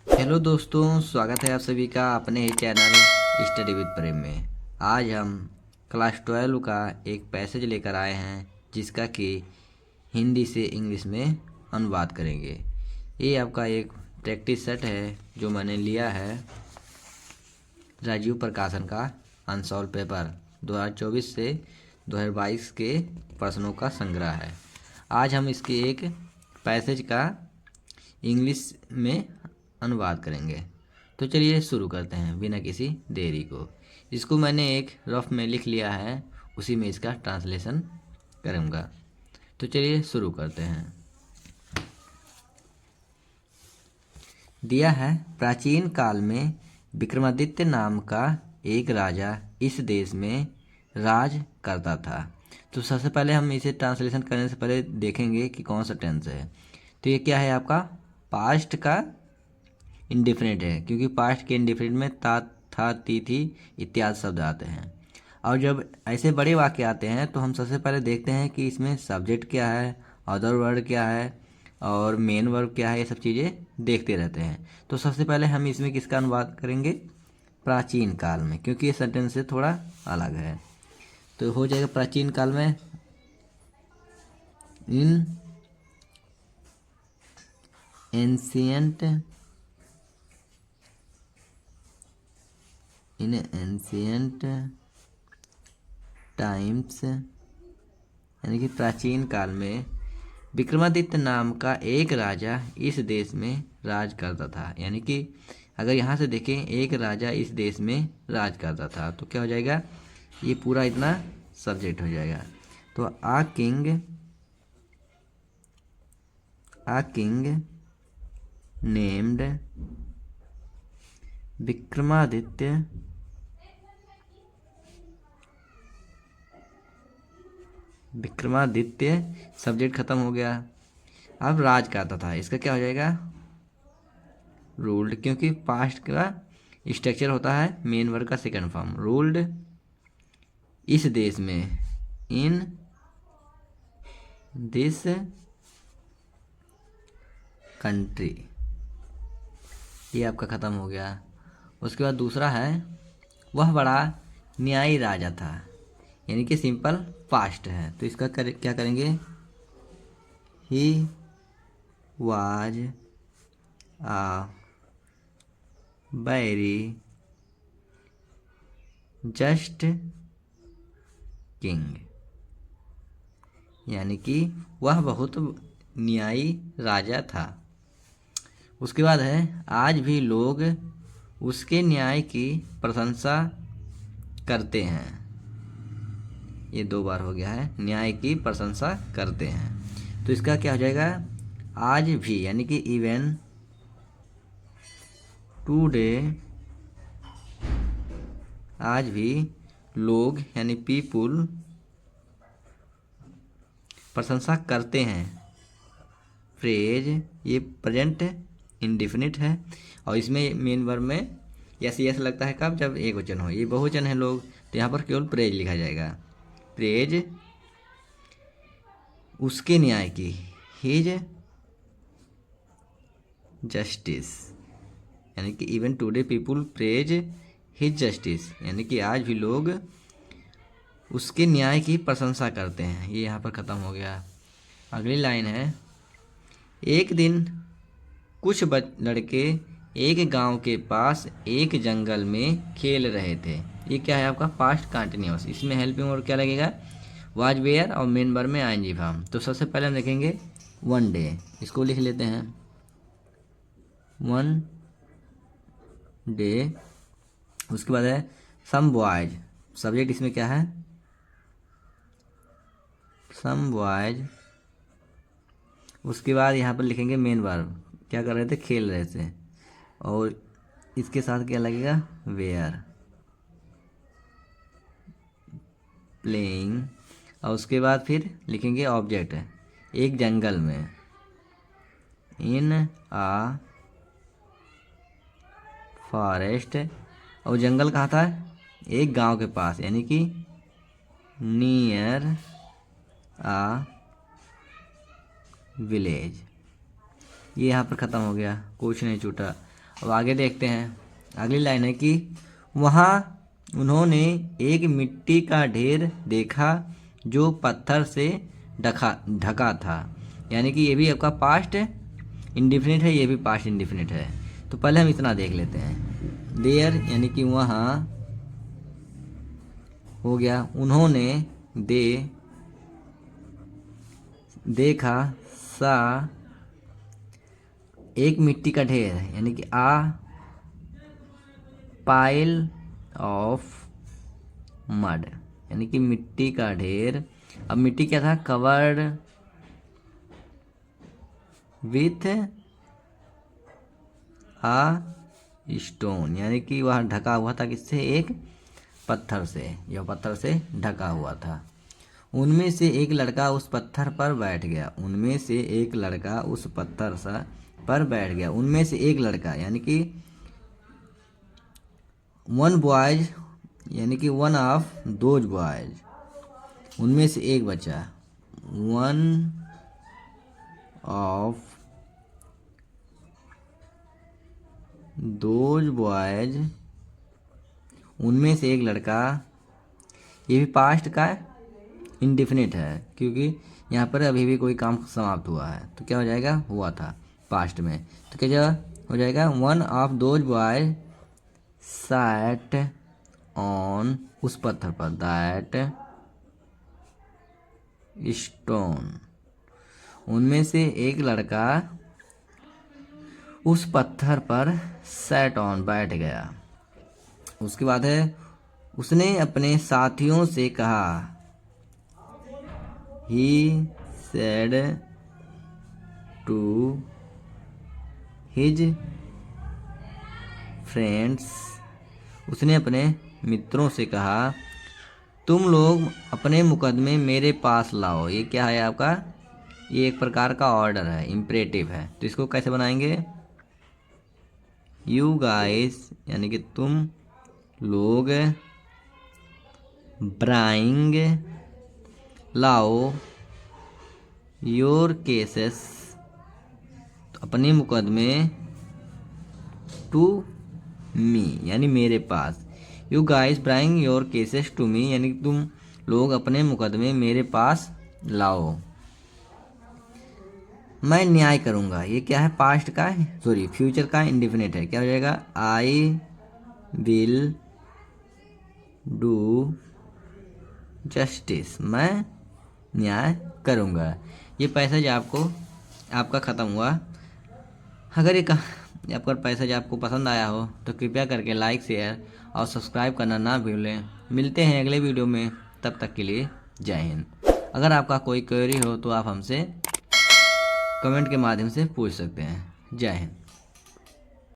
Hello दोस्तों, स्वागत है आप सभी का अपने ही चैनल स्टडी विद प्रेम में। आज हम क्लास 12 का एक पैसेज लेकर आए हैं जिसका कि हिंदी से इंग्लिश में अनुवाद करेंगे। ये आपका एक प्रैक्टिस सेट है जो मैंने लिया है राजीव प्रकाशन का अनसॉल्व पेपर 2024 से 2022 के प्रश्नों का संग्रह है। आज हम इसके एक पैसेज का इंग्लिश में अनुवाद करेंगे। तो चलिए शुरू करते हैं बिना किसी देरी को। इसको मैंने एक रफ में लिख लिया है, उसी में इसका ट्रांसलेशन करूँगा। तो चलिए शुरू करते हैं। दिया है, प्राचीन काल में विक्रमादित्य नाम का एक राजा इस देश में राज करता था। तो सबसे पहले हम इसे ट्रांसलेशन करने से पहले देखेंगे कि कौन सा टेंस है। तो ये क्या है आपका पास्ट का इंडिफिनिट है, क्योंकि पास्ट के इंडिफिनिट में ता, था, ती, थी इत्यादि शब्द आते हैं। और जब ऐसे बड़े वाक्य आते हैं तो हम सबसे पहले देखते हैं कि इसमें सब्जेक्ट क्या है, अदर वर्ड क्या है और मेन वर्ब क्या है। ये सब चीज़ें देखते रहते हैं। तो सबसे पहले हम इसमें किसका अनुवाद करेंगे, प्राचीन काल में, क्योंकि ये सेंटेंस से थोड़ा अलग है। तो हो जाएगा प्राचीन काल में इन एंशियंट टाइम्स, यानी कि प्राचीन काल में विक्रमादित्य नाम का एक राजा इस देश में राज करता था। यानी कि अगर यहाँ से देखें एक राजा इस देश में राज करता था तो क्या हो जाएगा, ये पूरा इतना सब्जेक्ट हो जाएगा। तो आ किंग नेम्ड विक्रमादित्य सब्जेक्ट खत्म हो गया। अब राज करता था, इसका क्या हो जाएगा रूल्ड, क्योंकि पास्ट का स्ट्रक्चर होता है मेन वर्ब का सेकंड फॉर्म। रूल्ड इस देश में, इन दिस कंट्री, ये आपका ख़त्म हो गया। उसके बाद दूसरा है वह बड़ा न्यायी राजा था, यानी कि सिंपल पास्ट है। तो इसका क्या करेंगे, he was a very just king, यानी कि वह बहुत न्यायी राजा था। उसके बाद है आज भी लोग उसके न्याय की प्रशंसा करते हैं। ये 2 बार हो गया है, न्याय की प्रशंसा करते हैं। तो इसका क्या हो जाएगा आज भी, यानी कि इवन टुडे, आज भी लोग यानी पीपुल प्रशंसा करते हैं। फ्रेज ये प्रेजेंट इंडिफिनिट है और इसमें मेन वर्ब में यस यस लगता है कब, जब एक वचन हो। ये बहुवचन है लोग, तो यहाँ पर केवल प्रेज लिखा जाएगा। प्रेज उसके न्याय की, हिज जस्टिस, यानी कि even today people praise his justice, यानी कि आज भी लोग उसके न्याय की प्रशंसा करते हैं। ये यहाँ पर ख़त्म हो गया। अगली लाइन है एक दिन कुछ लड़के एक गांव के पास एक जंगल में खेल रहे थे। ये क्या है आपका पास्ट कंटिन्यूअस। इसमें हेल्पिंग वर्ब क्या लगेगा, वाज वेयर और मेन वर्ब में आईएनजी फॉर्म। तो सबसे पहले हम देखेंगे वन डे, इसको लिख लेते हैं वन डे। उसके बाद है सम बॉयज, सब्जेक्ट इसमें क्या है सम बॉयज। उसके बाद यहाँ पर लिखेंगे मेन वर्ब, क्या कर रहे थे खेल रहे थे, और इसके साथ क्या लगेगा वेयर, प्लेइंग। और उसके बाद फिर लिखेंगे ऑब्जेक्ट एक जंगल में, इन आ फॉरेस्ट, और जंगल कहाँ था एक गांव के पास, यानी कि नियर आ विलेज। ये यहाँ पर ख़त्म हो गया, कुछ नहीं छूटा। अब आगे देखते हैं, अगली लाइन है कि वहाँ उन्होंने एक मिट्टी का ढेर देखा जो पत्थर से ढका था। यानी कि ये भी आपका पास्ट इंडिफिनिट है, ये भी पास्ट इंडिफिनिट है। तो पहले हम इतना देख लेते हैं। देयर यानी कि वहाँ हो गया, उन्होंने देखा, सा एक मिट्टी का ढेर यानी कि आ पाइल ऑफ मड यानी कि मिट्टी का ढेर। अब मिट्टी क्या था, कवर्ड विथ आ स्टोन यानी कि वह ढका हुआ था किससे, एक पत्थर से, यह पत्थर से ढका हुआ था। उनमें से एक लड़का उस पत्थर पर बैठ गया। उनमें से एक लड़का उस पत्थर पर बैठ गया। उनमें से एक लड़का यानी कि वन बॉयज यानी कि वन ऑफ दोज बॉयज, उनमें से एक बच्चा, वन ऑफ दोज बॉयज, उनमें से एक लड़का। ये भी पास्ट का इंडिफिनिट है क्योंकि यहाँ पर अभी भी कोई काम समाप्त हुआ है, तो क्या हो जाएगा, हुआ था पास्ट में, तो क्या हो जाएगा, one of those boys sat on, उस पत्थर पर, दैट स्टोन, उनमें से एक लड़का उस पत्थर पर सैट ऑन, बैठ गया। उसके बाद है, उसने अपने साथियों से कहा, he said to his friends, उसने अपने मित्रों से कहा, तुम लोग अपने मुकदमे मेरे पास लाओ। ये क्या है आपका, ये एक प्रकार का ऑर्डर है, इम्परेटिव है। तो इसको कैसे बनाएंगे, यू गाइस यानी कि तुम लोग, ब्राइंग लाओ, योर केसेस अपने मुकदमे, टू मी यानी मेरे पास, you guys bring your cases to me यानी कि तुम लोग अपने मुकदमे मेरे पास लाओ, मैं न्याय करूँगा। ये क्या है, पास्ट का है, सॉरी फ्यूचर का इंडिफिनिट है। क्या हो जाएगा, आई विल डू जस्टिस, मैं न्याय करूँगा। ये पैसेज आपका ख़त्म हुआ। अगर आपका पैसेज आपको पसंद आया हो तो कृपया करके लाइक, शेयर और सब्सक्राइब करना ना भूलें। मिलते हैं अगले वीडियो में, तब तक के लिए जय हिंद। अगर आपका कोई क्वेरी हो तो आप हमसे कमेंट के माध्यम से पूछ सकते हैं। जय हिंद।